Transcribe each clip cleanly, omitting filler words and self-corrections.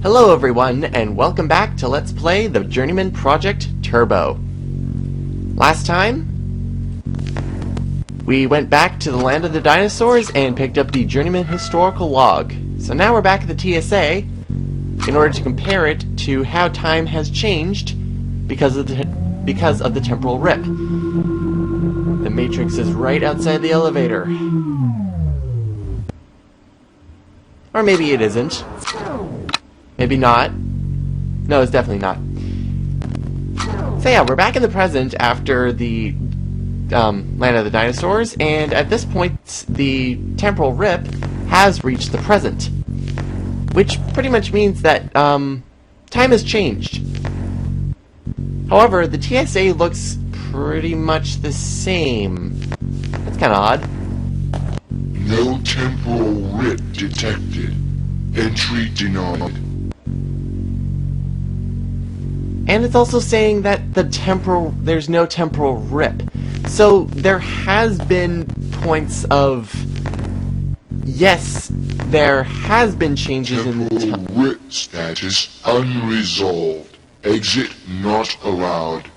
Hello everyone, and welcome back to Let's Play the Journeyman Project Turbo. Last time, we went back to the land of the dinosaurs and picked up the Journeyman historical log. So now we're back at the TSA in order to compare it to how time has changed because of the temporal rip. The Matrix is right outside the elevator. Or maybe it isn't. Maybe not. No, it's definitely not. So yeah, we're back in the present after the land of the dinosaurs, and at this point the temporal rip has reached the present. Which pretty much means that time has changed. However, the TSA looks pretty much the same. That's kind of odd. No temporal rip detected. Entry denied. And it's also saying that there's no temporal rip. So there has been points of, yes, there has been changes in the temporal rip status unresolved. Exit not allowed.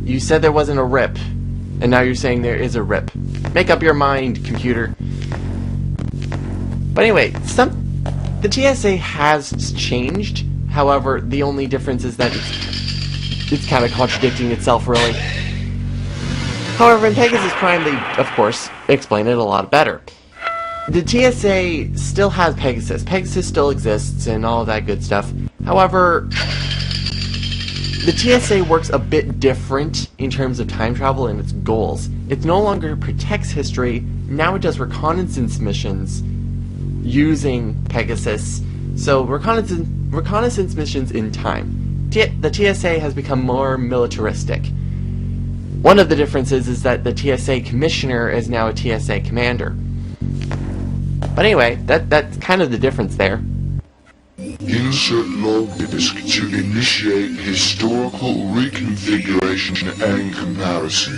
You said there wasn't a rip, and now you're saying there is a rip. Make up your mind, computer. But anyway, the TSA has changed. However, the only difference is that it's kind of contradicting itself, really. However, in Pegasus Prime, they, of course, explain it a lot better. The TSA still has Pegasus. Pegasus still exists and all of that good stuff. However, the TSA works a bit different in terms of time travel and its goals. It no longer protects history, now it does reconnaissance missions using Pegasus. So, reconnaissance missions in time. The TSA has become more militaristic. One of the differences is that the TSA commissioner is now a TSA commander. But anyway, that's kind of the difference there. Insert log disk to initiate historical reconfiguration and comparison.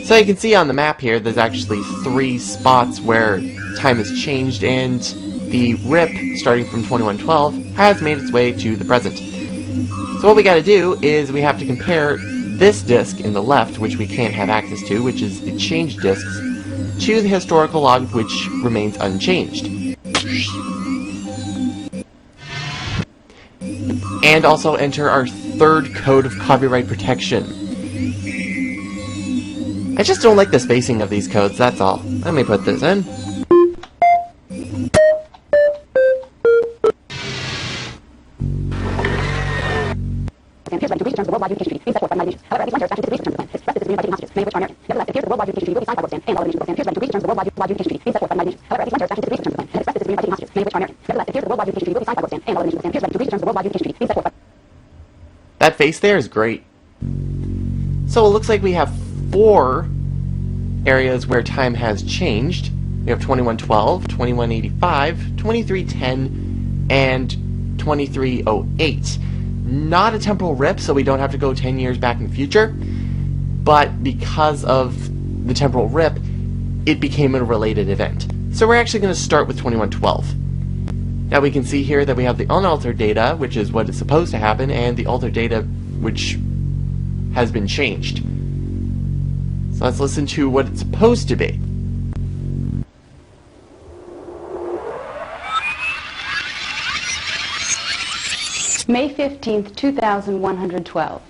So you can see on the map here, there's actually 3 spots where time has changed, and the rip, starting from 2112, has made its way to the present. So what we gotta do is we have to compare this disk in the left, which we can't have access to, which is the changed disks, to the historical log, which remains unchanged. And also enter our 3rd code of copyright protection. I just don't like the spacing of these codes, that's all. Let me put this in. That face there is great. So it looks like we have 4 areas where time has changed. We have 2112, 2185, 2310, and 2308. Not a temporal rip, so we don't have to go 10 years back in the future, but because of the temporal rip, it became a related event. So we're actually going to start with 2112. Now we can see here that we have the unaltered data, which is what is supposed to happen, and the altered data, which has been changed. So let's listen to what it's supposed to be. May 15th, 2112.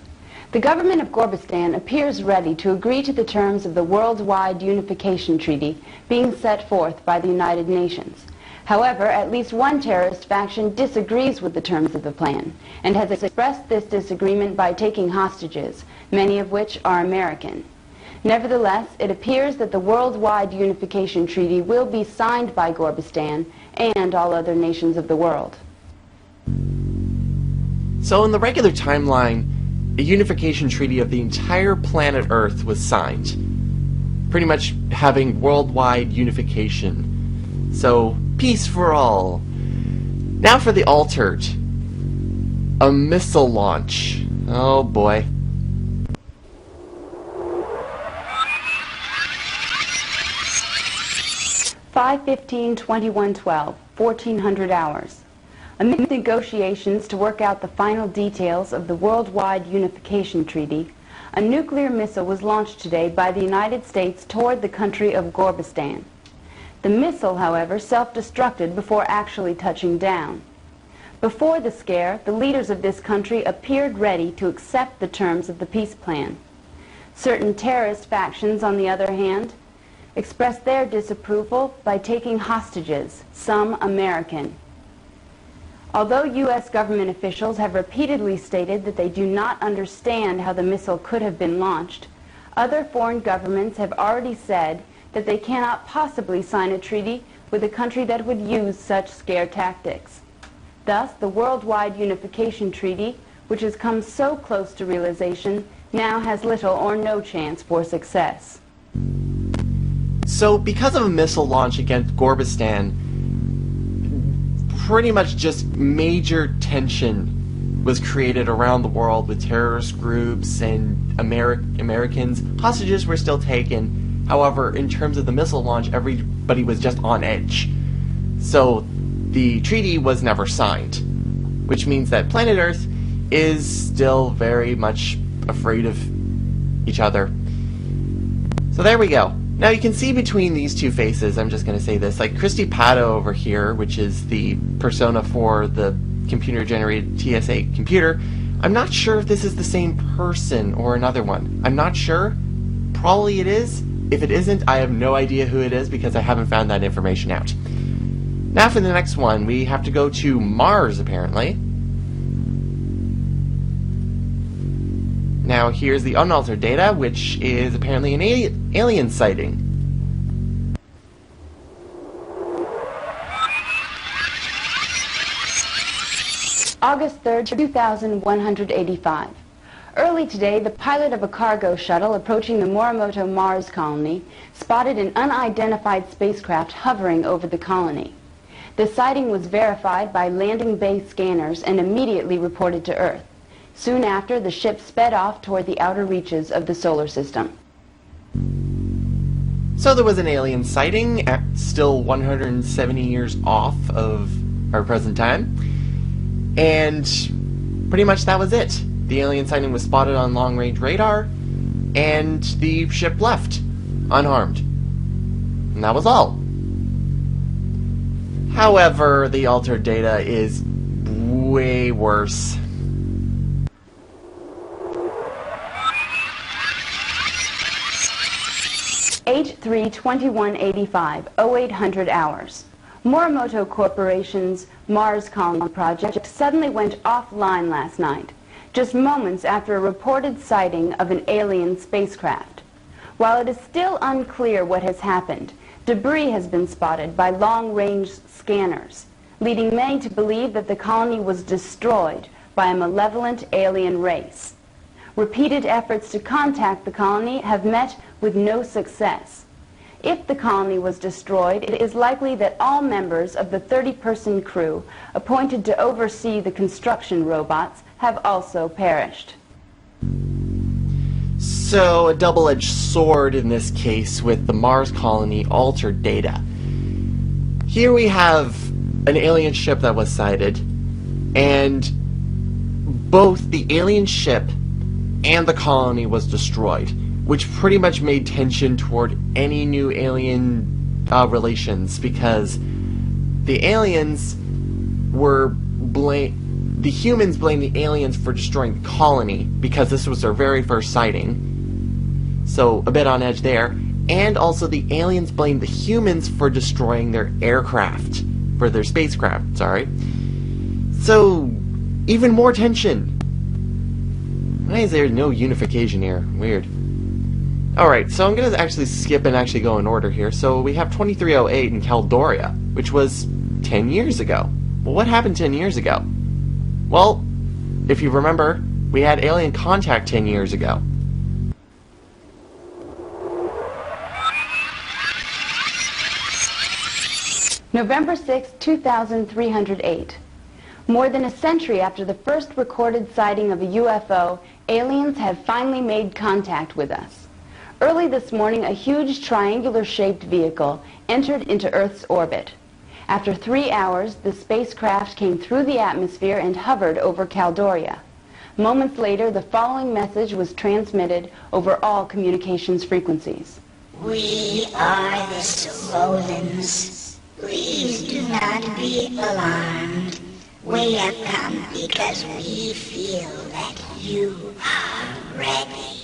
The government of Gorbistan appears ready to agree to the terms of the Worldwide Unification Treaty being set forth by the United Nations. However, at least one terrorist faction disagrees with the terms of the plan and has expressed this disagreement by taking hostages, many of which are American. Nevertheless, it appears that the Worldwide Unification Treaty will be signed by Gorbistan and all other nations of the world. So in the regular timeline, a unification treaty of the entire planet Earth was signed. Pretty much having worldwide unification. So, peace for all. Now for the altered. A missile launch. Oh boy. 5/15/2112, 1400 hours. Amid negotiations to work out the final details of the Worldwide Unification Treaty, a nuclear missile was launched today by the United States toward the country of Gorbistan. The missile, however, self-destructed before actually touching down. Before the scare, the leaders of this country appeared ready to accept the terms of the peace plan. Certain terrorist factions, on the other hand, expressed their disapproval by taking hostages, some American. Although U.S. government officials have repeatedly stated that they do not understand how the missile could have been launched, other foreign governments have already said that they cannot possibly sign a treaty with a country that would use such scare tactics. Thus, the Worldwide Unification Treaty, which has come so close to realization, now has little or no chance for success. So, because of a missile launch against Gorbistan, pretty much just major tension was created around the world with terrorist groups and Americans. Hostages were still taken. However, in terms of the missile launch, everybody was just on edge. So, the treaty was never signed, which means that planet Earth is still very much afraid of each other. So there we go. Now you can see between these two faces, I'm just going to say this, like Kristi Pado over here, which is the persona for the computer-generated TSA computer, I'm not sure if this is the same person or another one. I'm not sure. Probably it is. If it isn't, I have no idea who it is because I haven't found that information out. Now for the next one, we have to go to Mars, apparently. Now here's the unaltered data, which is apparently an alien sighting. August 3rd, 2185. Early today, the pilot of a cargo shuttle approaching the Morimoto Mars colony spotted an unidentified spacecraft hovering over the colony. The sighting was verified by landing bay scanners and immediately reported to Earth. Soon after, the ship sped off toward the outer reaches of the solar system. So there was an alien sighting, still 170 years off of our present time, and pretty much that was it. The alien sighting was spotted on long-range radar, and the ship left, unharmed. And that was all. However, the altered data is way worse. H3-2185, 0800 hours. Morimoto Corporation's Mars Colony project suddenly went offline last night, just moments after a reported sighting of an alien spacecraft. While it is still unclear what has happened, debris has been spotted by long-range scanners, leading many to believe that the colony was destroyed by a malevolent alien race. Repeated efforts to contact the colony have met with no success. If the colony was destroyed, it is likely that all members of the 30-person crew appointed to oversee the construction robots have also perished. So, a double-edged sword in this case with the Mars colony altered data. Here we have an alien ship that was sighted, and both the alien ship and the colony was destroyed, which pretty much made tension toward any new alien relations, because the aliens were the humans blamed the aliens for destroying the colony because this was their very first sighting, so a bit on edge there, and also the aliens blamed the humans for destroying their aircraft, for their spacecraft, sorry. So, even more tension. Why is there no unification here? Weird. Alright, so I'm going to actually skip and actually go in order here. So we have 2308 in Caldoria, which was 10 years ago. Well, what happened 10 years ago? Well, if you remember, we had alien contact 10 years ago. November 6, 2308. More than a century after the first recorded sighting of a UFO, aliens have finally made contact with us. Early this morning, a huge triangular-shaped vehicle entered into Earth's orbit. After 3 hours, the spacecraft came through the atmosphere and hovered over Caldoria. Moments later, the following message was transmitted over all communications frequencies. We are the Sorolans. Please do not be alarmed. We have come because we feel that you are ready.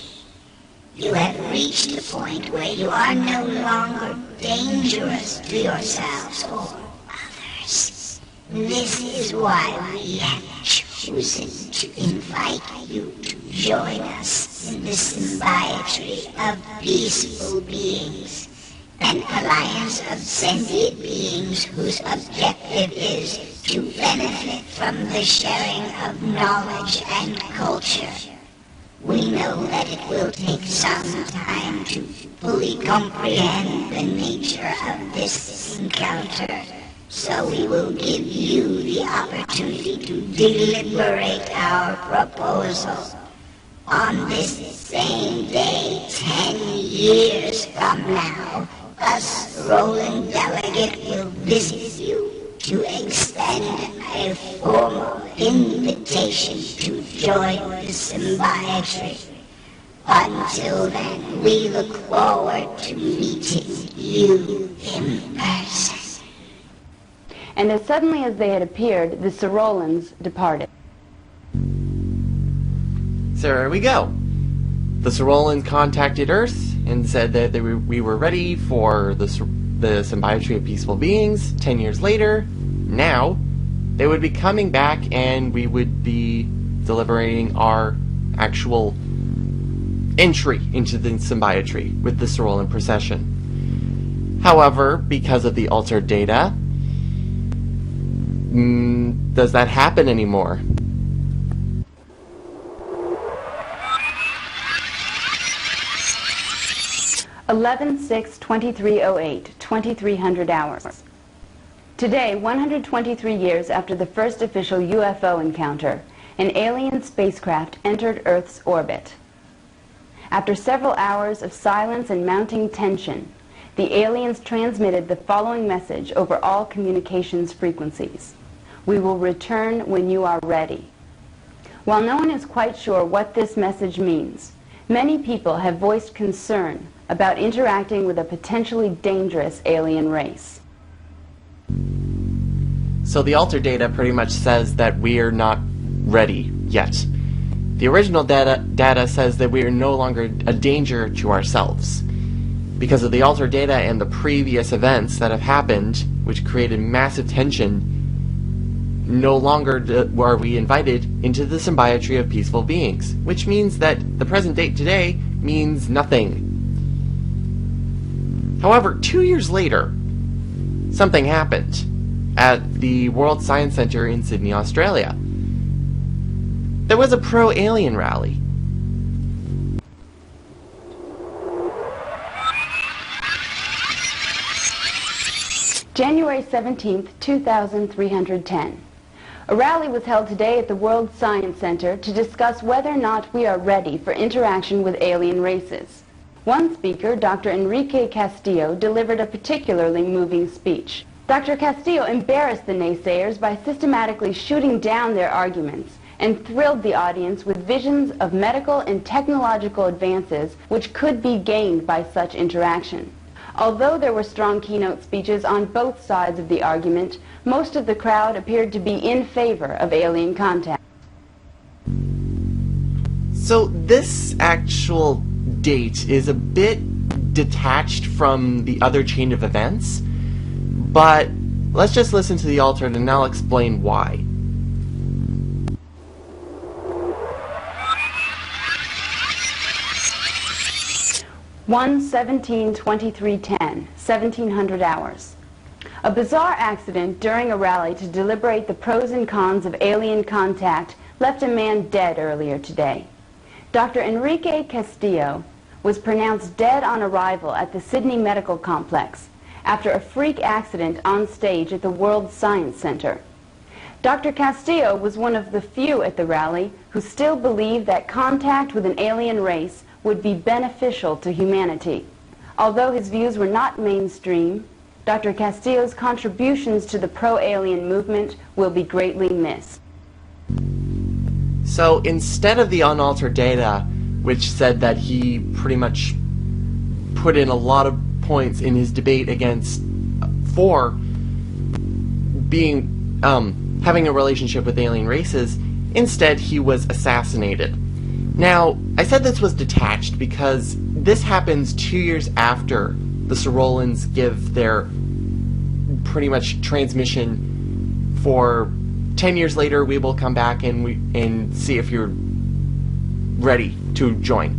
You have reached the point where you are no longer dangerous to yourselves or others. This is why we have chosen to invite you to join us in the symbiotry of peaceful beings, an alliance of sentient beings whose objective is to benefit from the sharing of knowledge and culture. We know that it will take some time to fully comprehend the nature of this encounter, so we will give you the opportunity to deliberate our proposal. On this same day, 10 years from now, us Roland Delegate will visit you to extend a formal invitation to join the symbiotry. Until then, we look forward to meeting you in person. And as suddenly as they had appeared, the Sorolans departed. So there we go. The Sorolans contacted Earth and said that we were ready for the symbiotry of peaceful beings. 10 years later, now, they would be coming back and we would be deliberating our actual entry into the symbiotry with the Sorolan procession. However, because of the altered data, does that happen anymore? (11 6/2308), 2300 hours. Today, 123 years after the first official UFO encounter, an alien spacecraft entered Earth's orbit. After several hours of silence and mounting tension, the aliens transmitted the following message over all communications frequencies. We will return when you are ready. While no one is quite sure what this message means, many people have voiced concern about interacting with a potentially dangerous alien race. So the altered data pretty much says that we are not ready yet. The original data says that we are no longer a danger to ourselves. Because of the altered data and the previous events that have happened, which created massive tension, no longer are we invited into the symbiotry of peaceful beings, which means that the present date today means nothing. However, 2 years later, something happened at the World Science Center in Sydney, Australia. There was a pro-alien rally. January 17th, 2310. A rally was held today at the World Science Center to discuss whether or not we are ready for interaction with alien races. One speaker, Dr. Enrique Castillo, delivered a particularly moving speech. Dr. Castillo embarrassed the naysayers by systematically shooting down their arguments and thrilled the audience with visions of medical and technological advances which could be gained by such interaction. Although there were strong keynote speeches on both sides of the argument, most of the crowd appeared to be in favor of alien contact. So this actual date is a bit detached from the other chain of events, but let's just listen to the altered and I'll explain why. (1 17/2310), 1700 hours. A bizarre accident during a rally to deliberate the pros and cons of alien contact left a man dead earlier today. Dr. Enrique Castillo was pronounced dead on arrival at the Sydney Medical Complex after a freak accident on stage at the World Science Center. Dr. Castillo was one of the few at the rally who still believed that contact with an alien race would be beneficial to humanity. Although his views were not mainstream, Dr. Castillo's contributions to the pro-alien movement will be greatly missed. So instead of the unaltered data, which said that he pretty much put in a lot of points in his debate against for being having a relationship with alien races, instead he was assassinated. Now, I said this was detached because this happens 2 years after the Sorolans give their pretty much transmission for 10 years later we will come back and see if you're ready to join.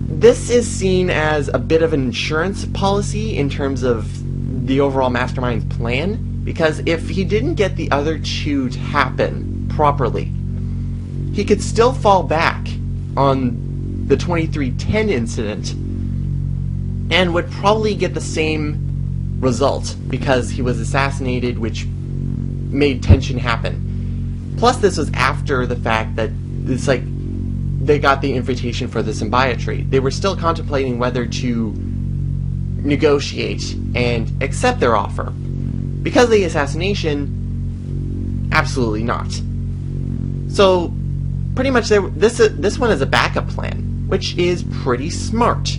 This is seen as a bit of an insurance policy in terms of the overall mastermind's plan, because if he didn't get the other two to happen properly, he could still fall back on the 2310 incident and would probably get the same result because he was assassinated, which made tension happen. Plus, this was after the fact that it's like they got the invitation for the symbiote. They were still contemplating whether to negotiate and accept their offer. Because of the assassination, absolutely not. So, pretty much this one is a backup plan, which is pretty smart.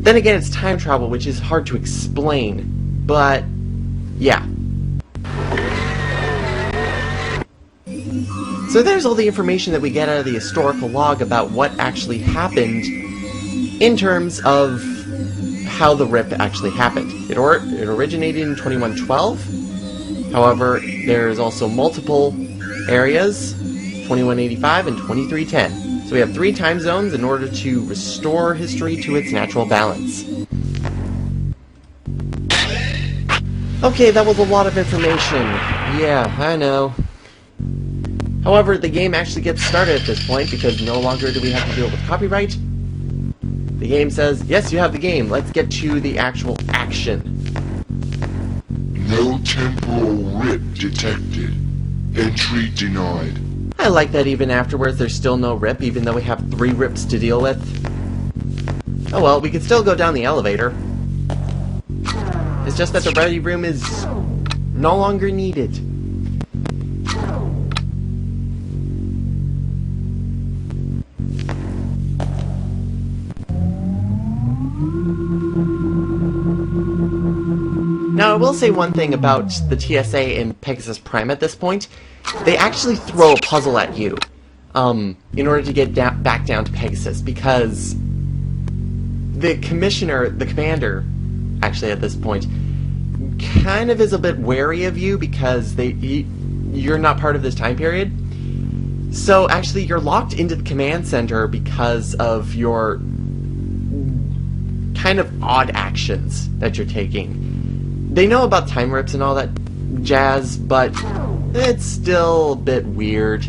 Then again, it's time travel, which is hard to explain, but yeah. So there's all the information that we get out of the historical log about what actually happened in terms of how the rip actually happened. It originated in 2112. However, there's also multiple areas, 2185 and 2310. So we have 3 time zones in order to restore history to its natural balance. Okay, that was a lot of information. Yeah, I know. However, the game actually gets started at this point because no longer do we have to deal with copyright. The game says, yes, you have the game. Let's get to the actual action. No temporal rip detected. Entry denied. I like that even afterwards there's still no rip, even though we have 3 rips to deal with. Oh well, we can still go down the elevator. It's just that the ready room is no longer needed. Now, I will say one thing about the TSA and Pegasus Prime at this point. They actually throw a puzzle at you in order to get back down to Pegasus, because the commander, actually at this point, kind of is a bit wary of you because you're not part of this time period. So actually you're locked into the command center because of your kind of odd actions that you're taking. They know about time rips and all that jazz, but it's still a bit weird.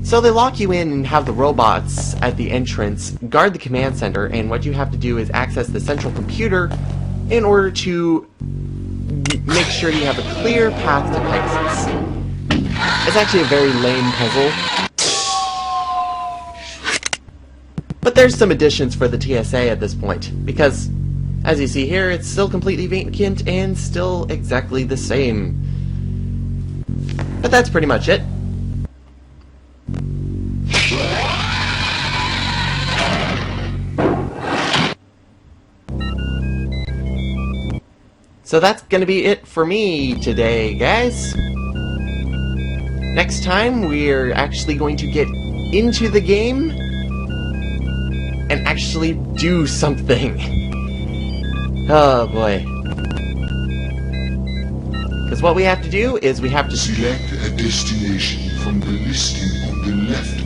So they lock you in and have the robots at the entrance guard the command center, and what you have to do is access the central computer in order to make sure you have a clear path to Pegasus. It's actually a very lame puzzle. But there's some additions for the TSA at this point, because as you see here, it's still completely vacant and still exactly the same. But that's pretty much it. So that's gonna be it for me today, guys. Next time, we're actually going to get into the game and actually do something. Oh boy. Because what we have to do is we have to Select a destination from the listing on the left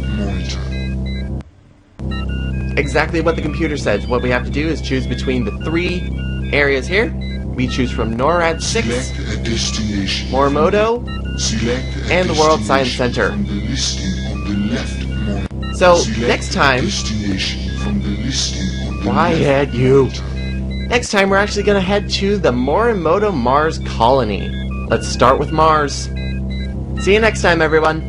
monitor. Exactly what the computer says. What we have to do is choose between the 3 areas here. We choose from NORAD 6, Select a destination. Morimoto, Select a and the World Science Center. from the listing on the left monitor. So, Select next time... a destination from the listing on the Why left had you? monitor. Next time we're actually going to head to the Morimoto Mars colony. Let's start with Mars. See you next time, everyone.